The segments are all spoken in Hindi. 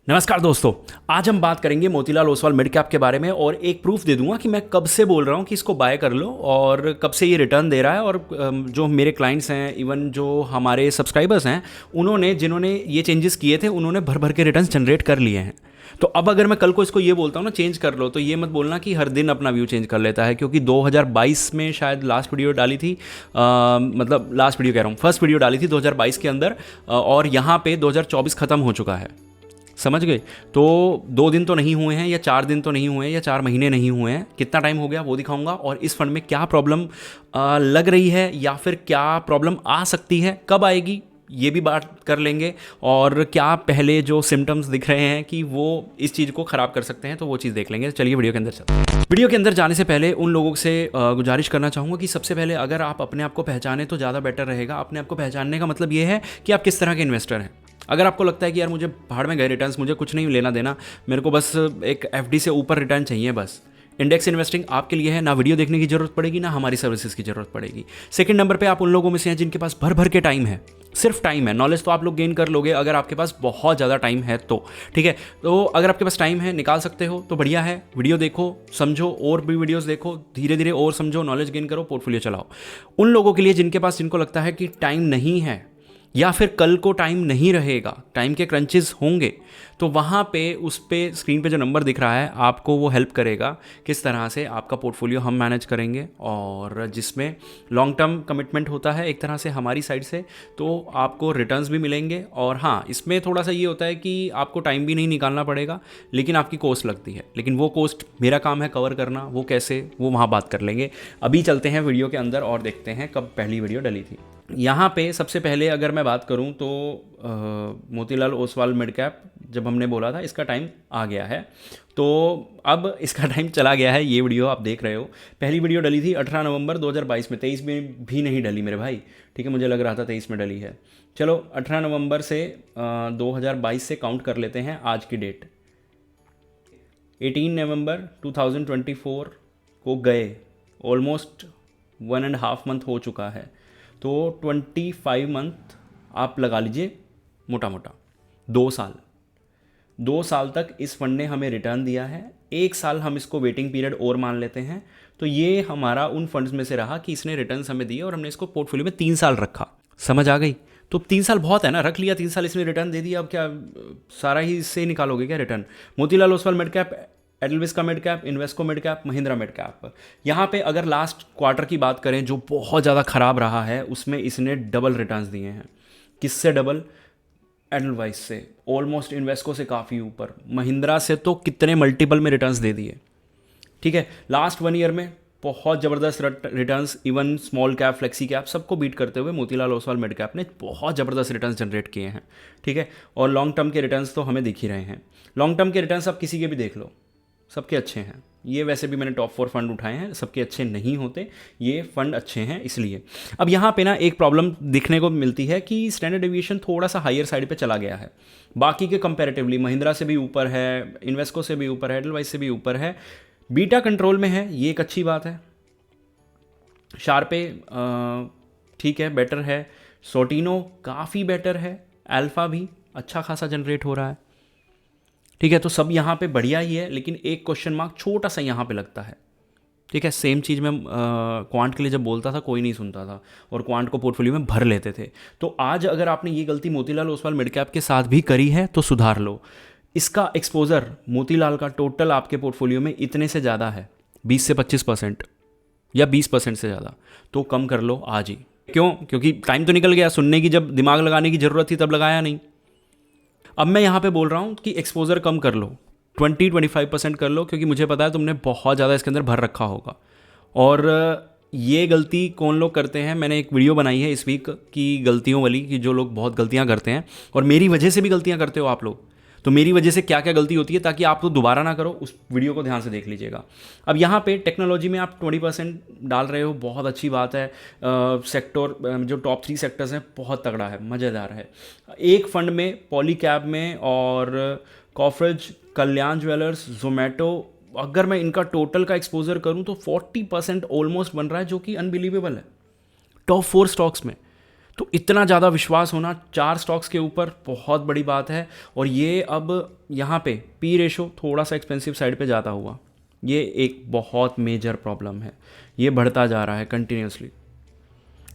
नमस्कार दोस्तों। आज हम बात करेंगे मोतीलाल ओसवाल मिड कैप के बारे में और एक प्रूफ दे दूंगा कि मैं कब से बोल रहा हूँ कि इसको बाय कर लो और कब से ये रिटर्न दे रहा है। और जो मेरे क्लाइंट्स हैं, इवन जो हमारे सब्सक्राइबर्स हैं, उन्होंने जिन्होंने ये चेंजेस किए थे उन्होंने भर भर के रिटर्न्स जनरेट कर लिए हैं। तो अब अगर मैं कल को इसको ये बोलता हूँ ना चेंज कर लो, तो ये मत बोलना कि हर दिन अपना व्यू चेंज कर लेता है, क्योंकि 2022 में शायद लास्ट वीडियो डाली थी, मतलब लास्ट वीडियो कह रहा हूँ, फर्स्ट वीडियो डाली थी 2022 के अंदर, और यहाँ पे 2024 ख़त्म हो चुका है। समझ गए? तो 2 दिन तो नहीं हुए हैं, या 4 दिन तो नहीं हुए हैं, या 4 महीने नहीं हुए हैं, कितना टाइम हो गया वो दिखाऊंगा। और इस फंड में क्या प्रॉब्लम लग रही है या फिर क्या प्रॉब्लम आ सकती है, कब आएगी, ये भी बात कर लेंगे। और क्या पहले जो सिम्टम्स दिख रहे हैं कि वो इस चीज़ को ख़राब कर सकते हैं, तो वो चीज़ देख लेंगे। चलिए वीडियो के अंदर चलते हैं। वीडियो के अंदर जाने से पहले उन लोगों से गुजारिश करना चाहूँगा कि सबसे पहले अगर आप अपने आप को पहचाने तो ज़्यादा बेटर रहेगा। अपने आप को पहचानने का मतलब ये है कि आप किस तरह के इन्वेस्टर हैं। अगर आपको लगता है कि यार मुझे भाड़ में गए रिटर्न्स, मुझे कुछ नहीं लेना देना, मेरे को बस एक एफडी से ऊपर रिटर्न चाहिए, बस इंडेक्स इन्वेस्टिंग आपके लिए है। ना वीडियो देखने की जरूरत पड़ेगी, ना हमारी सर्विसेज की जरूरत पड़ेगी। सेकंड नंबर पे आप उन लोगों में से हैं जिनके पास भर भर के टाइम है, सिर्फ टाइम है। नॉलेज तो आप लोग गेन कर लोगे अगर आपके पास बहुत ज़्यादा टाइम है तो, ठीक है। तो अगर आपके पास टाइम है, निकाल सकते हो तो बढ़िया है। वीडियो देखो, समझो, और भी वीडियोस देखो, धीरे धीरे और समझो, नॉलेज गेन करो, पोर्टफोलियो चलाओ। उन लोगों के लिए जिनको लगता है कि टाइम नहीं है या फिर कल को टाइम नहीं रहेगा, टाइम के क्रंचेस होंगे, तो वहाँ पे उस पे स्क्रीन पे जो नंबर दिख रहा है आपको वो हेल्प करेगा किस तरह से आपका पोर्टफोलियो हम मैनेज करेंगे, और जिसमें लॉन्ग टर्म कमिटमेंट होता है एक तरह से हमारी साइड से, तो आपको रिटर्न्स भी मिलेंगे। और हाँ, इसमें थोड़ा सा ये होता है कि आपको टाइम भी नहीं निकालना पड़ेगा, लेकिन आपकी कॉस्ट लगती है। लेकिन वो कॉस्ट मेरा काम है कवर करना, वो कैसे, वो वहाँ बात कर लेंगे। अभी चलते हैं वीडियो के अंदर और देखते हैं कब पहली वीडियो डली थी। यहाँ पे सबसे पहले अगर मैं बात करूँ तो मोतीलाल ओसवाल मिड कैप जब हमने बोला था इसका टाइम आ गया है, तो अब इसका टाइम चला गया है। ये वीडियो आप देख रहे हो, पहली वीडियो डली थी 18 नवंबर 2022 में। 23 में भी नहीं डली मेरे भाई, ठीक है, मुझे लग रहा था 23 में डली है। चलो 18 नवंबर से 2022 से काउंट कर लेते हैं आज की डेट। 18 नवंबर 2024 को गए, ऑलमोस्ट 1.5 मंथ हो चुका है, तो 25 मंथ आप लगा लीजिए, मोटा मोटा 2 साल तक इस फंड ने हमें रिटर्न दिया है। 1 साल हम इसको वेटिंग पीरियड और मान लेते हैं, तो ये हमारा उन फंड्स में से रहा कि इसने रिटर्न्स हमें दिए और हमने इसको पोर्टफोलियो में 3 साल रखा। समझ आ गई? तो 3 साल बहुत है ना, रख लिया, 3 साल इसने रिटर्न दे दिया, अब क्या सारा ही इससे निकालोगे क्या return? Motilal Oswal mid cap, Edelweiss का mid cap, Invesco mid cap, Mahindra mid cap. यहाँ पे अगर लास्ट क्वार्टर की बात करें जो बहुत ज़्यादा ख़राब रहा है, उसमें इसने डबल रिटर्न्स दिए हैं। किससे डबल? एडलवाइस से, ऑलमोस्ट इन्वेस्को से काफ़ी ऊपर, महिंद्रा से तो कितने मल्टीपल में रिटर्न्स दे दिए, ठीक है। लास्ट 1 ईयर में बहुत ज़बरदस्त returns, even small cap, flexi cap सबको बीट करते हुए मोतीलाल ओसवाल मिड कैप ने बहुत ज़बरदस्त रिटर्न्स जनरेट किए हैं, ठीक है। और लॉन्ग टर्म के रिटर्न्स तो हमें दिख ही रहे हैं। लॉन्ग टर्म के रिटर्न्स आप किसी के भी देख लो, सबके अच्छे हैं। ये वैसे भी मैंने टॉप 4 फंड उठाए हैं, सबके अच्छे नहीं होते, ये फंड अच्छे हैं इसलिए। अब यहाँ पे ना एक प्रॉब्लम दिखने को मिलती है कि स्टैंडर्ड डेविएशन थोड़ा सा हायर साइड पे चला गया है, बाकी के कंपैरेटिवली महिंद्रा से भी ऊपर है, इन्वेस्को से भी ऊपर है, एडलवाइस से भी ऊपर है, बीटा कंट्रोल में है, ये एक अच्छी बात है। शार्पे ठीक है, बेटर है, सोटिनो काफ़ी बेटर है, अल्फा भी अच्छा खासा जनरेट हो रहा है, ठीक है। तो सब यहाँ पे बढ़िया ही है, लेकिन एक क्वेश्चन मार्क छोटा सा यहाँ पे लगता है, ठीक है। सेम चीज़ मैं क्वांट के लिए जब बोलता था कोई नहीं सुनता था और क्वांट को पोर्टफोलियो में भर लेते थे। तो आज अगर आपने ये गलती मोतीलाल ओसवाल मिड कैप के साथ भी करी है तो सुधार लो। इसका एक्सपोजर मोतीलाल का टोटल आपके पोर्टफोलियो में इतने से ज़्यादा है, 20 से 25% या 20% से ज़्यादा, तो कम कर लो आज ही। क्यों? क्योंकि टाइम तो निकल गया, सुनने की जब दिमाग लगाने की ज़रूरत थी तब लगाया नहीं। अब मैं यहाँ पे बोल रहा हूँ कि एक्सपोजर कम कर लो, 20-25% कर लो, क्योंकि मुझे पता है तुमने बहुत ज़्यादा इसके अंदर भर रखा होगा। और ये गलती कौन लोग करते हैं, मैंने एक वीडियो बनाई है इस वीक की गलतियों वाली, कि जो लोग बहुत गलतियाँ करते हैं, और मेरी वजह से भी गलतियाँ करते हो आप लोग, तो मेरी वजह से क्या क्या गलती होती है ताकि आप तो दोबारा ना करो, उस वीडियो को ध्यान से देख लीजिएगा। अब यहाँ पे टेक्नोलॉजी में आप 20% डाल रहे हो, बहुत अच्छी बात है। सेक्टर जो टॉप 3 सेक्टर्स हैं बहुत तगड़ा है, मज़ेदार है। एक फंड में पॉलीकैब में और कॉफरेज, कल्याण ज्वेलर्स, जोमेटो, अगर मैं इनका टोटल का एक्सपोजर करूँ तो 40% ऑलमोस्ट बन रहा है, जो कि अनबिलीवेबल है टॉप 4 स्टॉक्स में। तो इतना ज़्यादा विश्वास होना 4 स्टॉक्स के ऊपर बहुत बड़ी बात है। और ये अब यहाँ पे पी रेशो थोड़ा सा एक्सपेंसिव साइड पे जाता हुआ, ये एक बहुत मेजर प्रॉब्लम है। ये बढ़ता जा रहा है कंटिन्यूसली।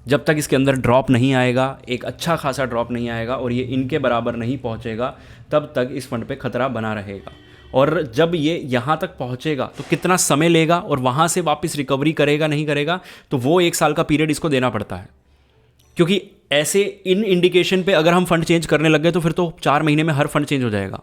जब तक इसके अंदर ड्रॉप नहीं आएगा, एक अच्छा खासा ड्रॉप नहीं आएगा और ये इनके बराबर नहीं पहुँचेगा, तब तक इस फंड पे खतरा बना रहेगा। और जब ये यहाँ तक पहुँचेगा तो कितना समय लेगा और वहाँ से वापस रिकवरी करेगा नहीं करेगा, तो वो 1 साल का पीरियड इसको देना पड़ता है। क्योंकि ऐसे इन इंडिकेशन पे अगर हम फंड चेंज करने लग गए तो फिर तो 4 महीने में हर फंड चेंज हो जाएगा।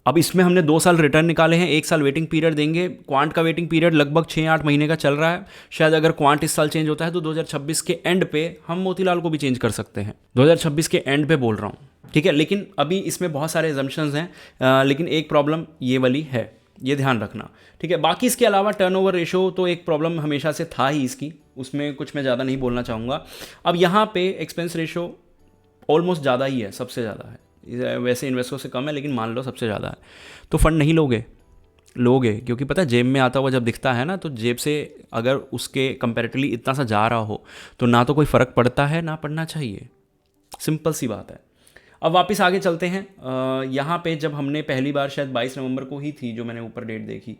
अब इसमें हमने 2 साल रिटर्न निकाले हैं, 1 साल वेटिंग पीरियड देंगे। क्वांट का वेटिंग पीरियड लगभग 6-8 महीने का चल रहा है। शायद अगर क्वांट इस साल चेंज होता है तो 2026 के एंड पे हम मोतीलाल को भी चेंज कर सकते हैं। 2026 के एंड पे बोल रहा हूँ, ठीक है। लेकिन अभी इसमें बहुत सारे एजम्पशंस हैं, लेकिन एक प्रॉब्लम ये वाली है, ये ध्यान रखना, ठीक है। बाकी इसके अलावा टर्नओवर रेशो तो एक प्रॉब्लम हमेशा से था ही इसकी, उसमें कुछ मैं ज़्यादा नहीं बोलना चाहूँगा। अब यहाँ पे एक्सपेंस रेशो ऑलमोस्ट ज़्यादा ही है, सबसे ज़्यादा है। वैसे इन्वेस्टरों से कम है, लेकिन मान लो सबसे ज़्यादा है। तो फंड नहीं लोगे क्योंकि पता है जेब में आता हुआ जब दिखता है ना, तो जेब से अगर उसके कंपैरेटिवली इतना सा जा रहा हो तो ना तो कोई फ़र्क पड़ता है ना पड़ना चाहिए। सिंपल सी बात है। अब वापस आगे चलते हैं। यहाँ पे जब हमने पहली बार शायद 22 नवंबर को ही थी जो मैंने ऊपर डेट देखी,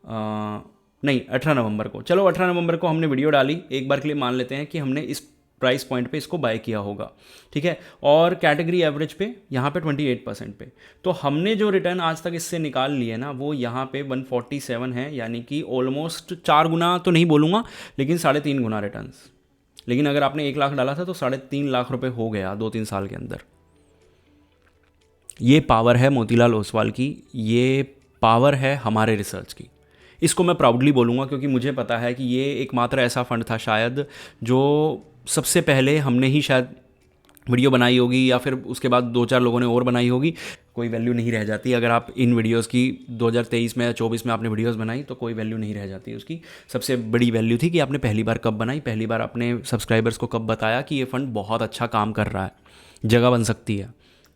नहीं 18 नवंबर को, चलो 18 नवंबर को हमने वीडियो डाली। एक बार के लिए मान लेते हैं कि हमने इस प्राइस पॉइंट पे इसको बाय किया होगा, ठीक है। और कैटेगरी एवरेज पे यहाँ पे 28% पे, तो हमने जो रिटर्न आज तक इससे निकाल लिए ना वो यहाँ पे 147 है, यानी कि ऑलमोस्ट 4 गुना तो नहीं बोलूँगा, लेकिन 3.5 गुना रिटर्न्स। लेकिन अगर आपने 1 लाख डाला था तो 3.5 लाख रुपये हो गया 2-3 साल के अंदर। ये पावर है मोतीलाल ओसवाल की, ये पावर है हमारे रिसर्च की। इसको मैं प्राउडली बोलूँगा क्योंकि मुझे पता है कि ये एकमात्र ऐसा फंड था शायद जो सबसे पहले हमने ही शायद वीडियो बनाई होगी, या फिर उसके बाद 2-4 लोगों ने और बनाई होगी। कोई वैल्यू नहीं रह जाती अगर आप इन वीडियोस की 2023 में या 24 में आपने वीडियोस बनाई तो कोई वैल्यू नहीं रह जाती उसकी। सबसे बड़ी वैल्यू थी कि आपने पहली बार कब बनाई, पहली बार अपने सब्सक्राइबर्स को कब बताया कि ये फ़ंड बहुत अच्छा काम कर रहा है, जगह बन सकती है,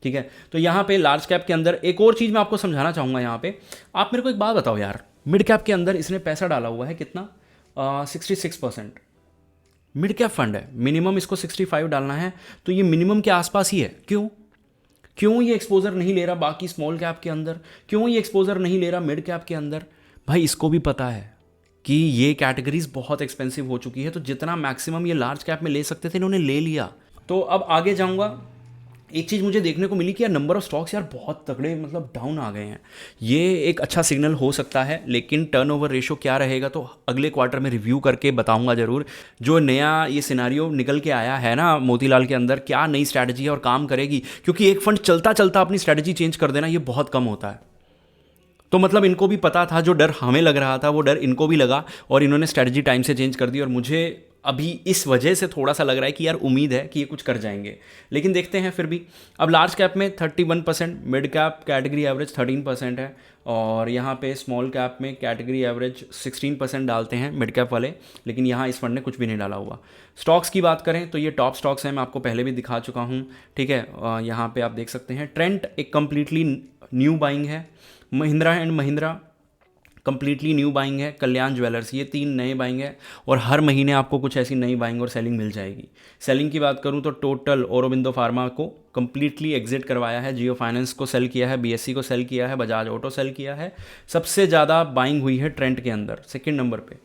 ठीक है। तो यहाँ पे लार्ज कैप के अंदर एक और चीज़ मैं आपको समझाना चाहूँगा। यहाँ पे आप मेरे को एक बात बताओ यार, मिड कैप के अंदर इसने पैसा डाला हुआ है कितना, 66%। मिड कैप फंड है, मिनिमम इसको 65 डालना है, तो ये मिनिमम के आसपास ही है। क्यों ये एक्सपोजर नहीं ले रहा बाकी स्मॉल कैप के अंदर, क्यों ये एक्सपोजर नहीं ले रहा मिड कैप के अंदर? भाई इसको भी पता है कि ये कैटेगरीज बहुत एक्सपेंसिव हो चुकी है, तो जितना मैक्सिमम ये लार्ज कैप में ले सकते थे इन्होंने ले लिया। तो अब आगे जाऊँगा। एक चीज़ मुझे देखने को मिली कि यार नंबर ऑफ स्टॉक्स यार बहुत तगड़े मतलब डाउन आ गए हैं। ये एक अच्छा सिग्नल हो सकता है, लेकिन टर्नओवर रेशो क्या रहेगा तो अगले क्वार्टर में रिव्यू करके बताऊंगा ज़रूर। जो नया ये सिनारियो निकल के आया है ना मोतीलाल के अंदर, क्या नई स्ट्रैटेजी है और काम करेगी, क्योंकि एक फंड चलता चलता अपनी स्ट्रैटेजी चेंज कर देना ये बहुत कम होता है। तो मतलब इनको भी पता था, जो डर हमें लग रहा था वो डर इनको भी लगा और इन्होंने स्ट्रैटेजी टाइम से चेंज कर दी। और मुझे अभी इस वजह से थोड़ा सा लग रहा है कि यार उम्मीद है कि ये कुछ कर जाएंगे, लेकिन देखते हैं फिर भी। अब लार्ज कैप में 31%, मिड कैप कैटेगरी एवरेज 13% है, और यहाँ पे स्मॉल कैप में कैटेगरी एवरेज 16% डालते हैं मिड कैप वाले, लेकिन यहाँ इस फंड ने कुछ भी नहीं डाला हुआ। स्टॉक्स की बात करें तो ये टॉप स्टॉक्स हैं, मैं आपको पहले भी दिखा चुका हूँ, ठीक है। यहाँ पे आप देख सकते हैं ट्रेंट एक कम्प्लीटली न्यू बाइंग है, Mahindra and Mahindra completely new buying है, कल्याण ज्वेलर्स ये 3 नए बाइंग है, और हर महीने आपको कुछ ऐसी नई बाइंग और सेलिंग मिल जाएगी। सेलिंग की बात करूं तो टोटल औरोबिंदो फार्मा को कंप्लीटली एग्जिट करवाया है, जियो फाइनेंस को सेल किया है, बीएससी को सेल किया है, बजाज ऑटो सेल किया है। सबसे ज़्यादा बाइंग हुई है ट्रेंट के अंदर, सेकेंड नंबर पर,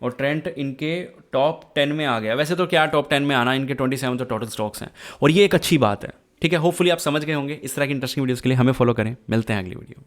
और ट्रेंट इनके टॉप 10 में आ गया। वैसे तो क्या टॉप 10 में आना, इनके 27 तो टोटल स्टॉक्स हैं, और ये एक अच्छी बात है, ठीक है। होपफुली आप समझ गए होंगे। इस तरह की इंटरेस्टिंग वीडियोज़ के लिए हमें फॉलो करें। मिलते हैं अगली वीडियो।